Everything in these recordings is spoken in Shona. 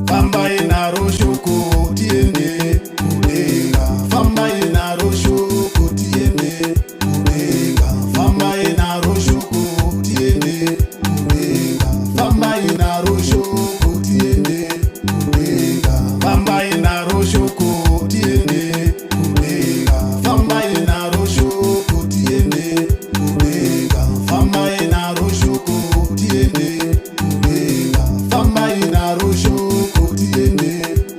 Famba inaro shoko tiende kudenga. Famba inaro shoko tiende kudenga. Famba inaro shoko tiende kudenga. Famba inaro shoko tiende kudenga. Famba inaro shoko tiende kudenga. Famba inaro shoko tiende kudenga. Famba inaro shoko tiende kudenga. Famba inaro shoko tiende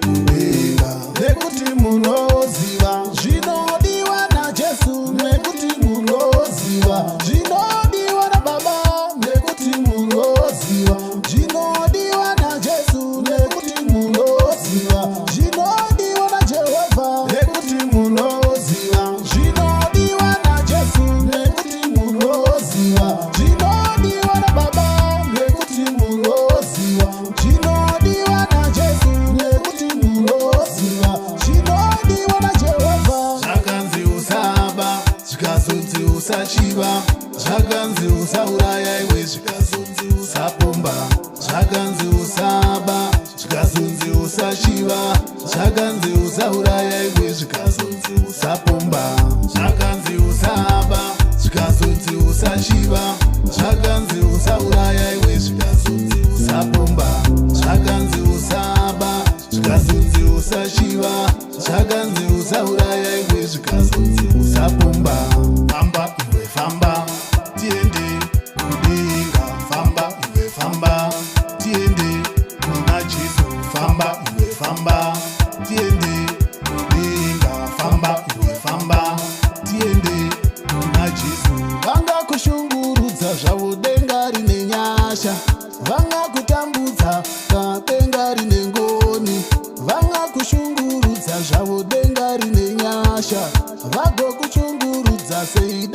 kudenga. Nekuti munoziva zvinodiwa naJesu, nekuti munoziva zvinodiwa naBaba, nekuti munoziva zvinodiwa naJesu, nekuti munoziva zvinodiwa naJehovha, nekuti munoziva zvinodiwa naJesu, nekuti munoziva zvinodiwa naBaba, nekuti munoziva zvinodiwa naJesu, nekuti munoziva zvinodiwa naJehovha. Zvakanzi usaba zvikazonzi usachiva, zvakanzi usauraya iwe zvikazonzi usapomba. Zvakanzi usaba zvikazonzi usachiva, zvakanzi usauraya iwe zvikazonzi usapomba. Zvakanzi usaba zvikazonzi usachiva, zvakanzi usauraya iwe zvikazonzi usapomba. Zvakanzi usaba zvikazonzi usachiva, zvakanzi usauraya iwe zvikazonzi usapomba. Famba iwe famba tiende kudenga. Famba iwe famba tiende kuna Jesu. Famba iwe famba tiende kudenga. Famba iwe famba tiende kuna Jesu. Vanga kushungurudza zvavo denga rine nyasha, vanga kutambudza denga rine ngoni, vanga kushungurudza zvavo denga rine nyasha, vagokushungurudza sei